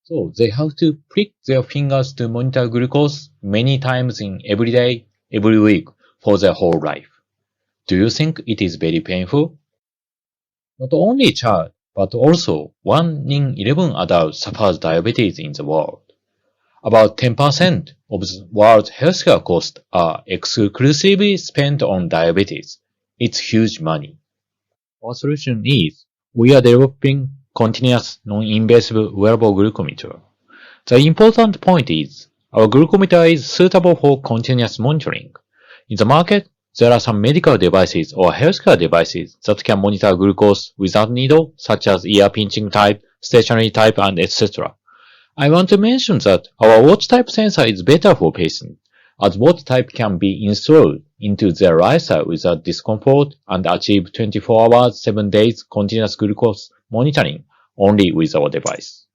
So they have to prick their fingers to monitor glucose many times in every day, every week for their whole life. Do you think it is very painful? Not only child, but also 1 in 11 adults suffers diabetes in the world. About 10% of the world's healthcare costs are exclusively spent on diabetes. It's huge money. Our solution is we are developing continuous non-invasive wearable glucometer. The important point is our glucometer is suitable for continuous monitoring. In the market, there are some medical devices or healthcare devices that can monitor glucose without needle, such as ear pinching type, stationary type, and etc. I want to mention that our watch type sensor is better for patients, as watch type can be installed into their lifestyle without discomfort and achieve 24 hours, 7 days continuous glucose monitoring only with our device.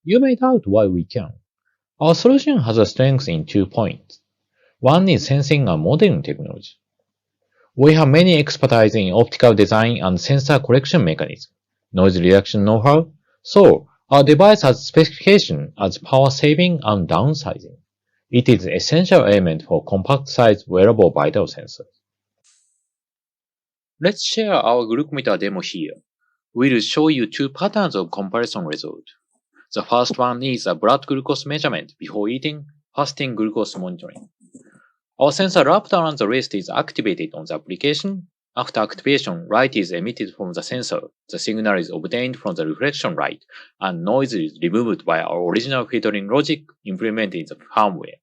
You may doubt why we can. Our solution has a strength in 2 points. One is sensing and modeling technology. We have many expertise in optical design and sensor correction mechanism, noise reduction know-how, so our device has specification as power saving and downsizing. It is an essential element for compact size wearable vital sensors. Let's share our glucometer demo here. We'll show you 2 patterns of comparison result. The first one is a blood glucose measurement before eating, fasting glucose monitoring. Our sensor wrapped around the wrist is activated on the application. After activation, light is emitted from the sensor. The signal is obtained from the reflection light, and noise is removed by our original filtering logic implemented in the firmware.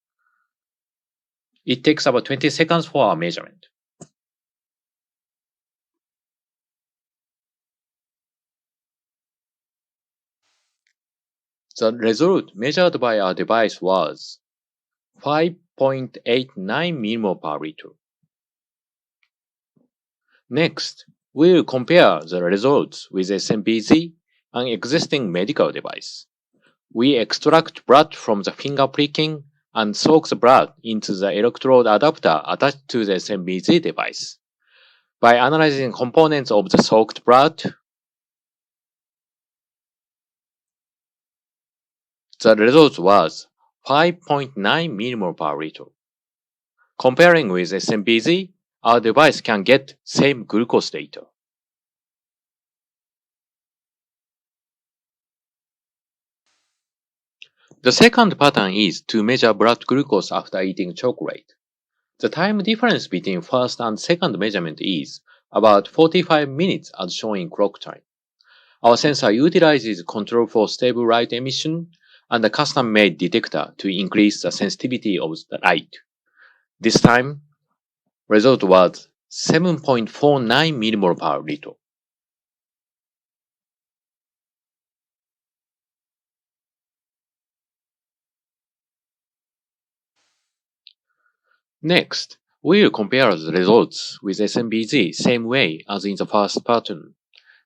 It takes about 20 seconds for our measurement. The result measured by our device was 5.89 mmol per liter. Next, we will compare the results with SMPZ, an existing medical device. We extract blood from the finger pricking and soak the blood into the electrode adapter attached to the SMPZ device. By analyzing components of the soaked blood, the result was 5.9 mmol per liter. Comparing with SMPZ, our device can get same glucose data. The second pattern is to measure blood glucose after eating chocolate. The time difference between first and second measurement is about 45 minutes as shown in clock time. Our sensor utilizes control for stable light emission and a custom-made detector to increase the sensitivity of the light. This time, result was 7.49 mmol per liter. Next, we will compare the results with SMPZ same way as in the first pattern.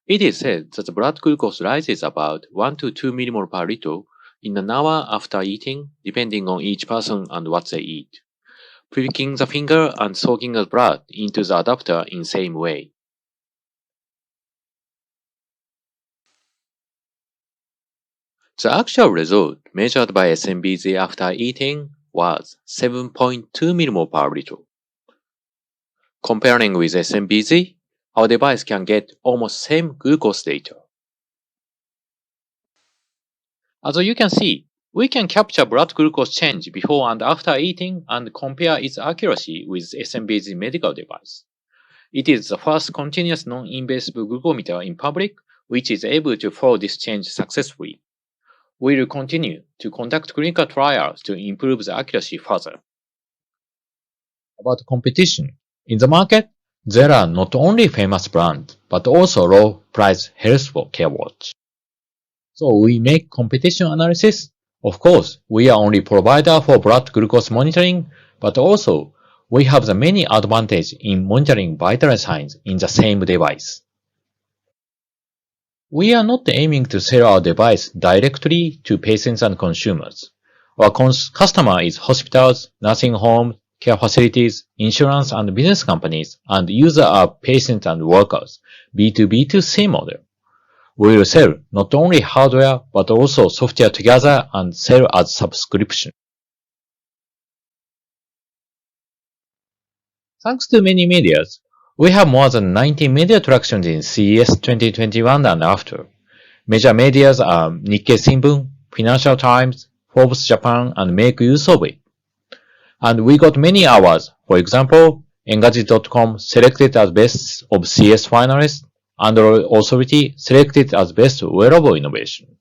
It is said that the blood glucose rises about 1 to 2 mmol per liter in an hour after eating, depending on each person and what they eat. Pricking the finger and soaking the blood into the adapter in same way. The actual result measured by SMPZ after eating was 7.2 mmol per liter. Comparing with SMPZ, our device can get almost same glucose data. As you can see, we can capture blood glucose change before and after eating and compare its accuracy with SMPZ medical device. It is the first continuous non-invasive glucometer in public which is able to follow this change successfully. We will continue to conduct clinical trials to improve the accuracy further. About competition. In the market, there are not only famous brands, but also low-price healthcare watch. So we make competition analysis. Of course, we are only provider for blood glucose monitoring, but also we have the many advantage in monitoring vital signs in the same device. We are not aiming to sell our device directly to patients and consumers. Our customer is hospitals, nursing homes, care facilities, insurance and business companies, and user are patients and workers, B2B2C model. We will sell not only hardware but also software together and sell as subscription. Thanks to many medias, we have more than 90 media attractions in CES 2021 and after. Major medias are Nikkei Shimbun, Financial Times, Forbes Japan, and make use of it. And we got many awards. For example, Engadget.com selected as Best of CS Finalists, Android Authority selected as Best Wearable Innovation.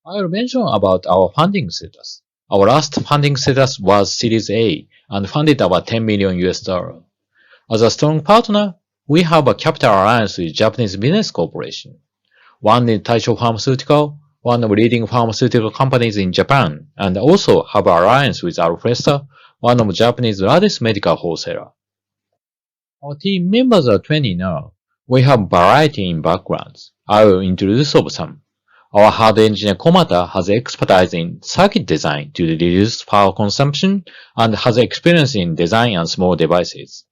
I will mention about our funding status. Our last funding status was Series A and funded about 10 million US dollar. As a strong partner, we have a capital alliance with Japanese Business Corporation. One is Taisho Pharmaceutical, one of the leading pharmaceutical companies in Japan, and also have an alliance with Alfresta, one of Japanese largest medical wholesaler. Our team members are 20 now. We have variety in backgrounds. I will introduce of some. Our hard engineer Komata has expertise in circuit design to reduce power consumption and has experience in design and small devices.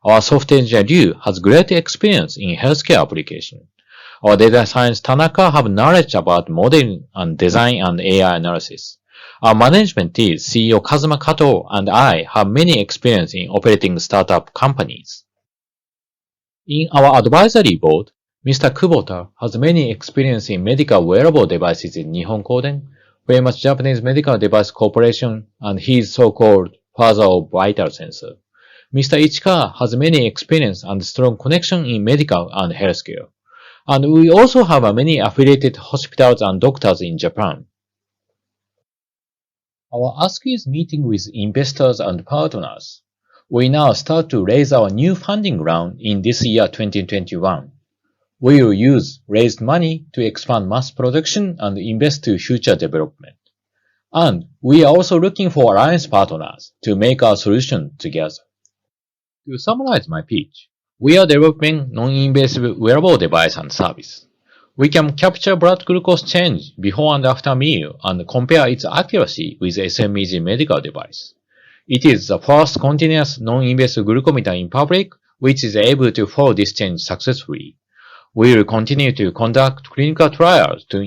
Our software engineer Ryu has great experience in healthcare application. Our data science Tanaka have knowledge about modeling and design and AI analysis. Our management team, CEO Kazuma Kato and I have many experience in operating startup companies. In our advisory board, Mr. Kubota has many experience in medical wearable devices in Nihon Koden, famous Japanese medical device corporation, and he is so-called father of vital sensor. Mr. Ichikawa has many experience and strong connection in medical and healthcare. And we also have many affiliated hospitals and doctors in Japan. Our ask is meeting with investors and partners. We now start to raise our new funding round in this year 2021. We will use raised money to expand mass production and invest to future development. And we are also looking for alliance partners to make our solution together. To summarize my pitch, we are developing non-invasive wearable device and service. We can capture blood glucose change before and after meal and compare its accuracy with SMEG medical device. It is the first continuous non-invasive glucometer in public which is able to follow this change successfully. We will continue to conduct clinical trials to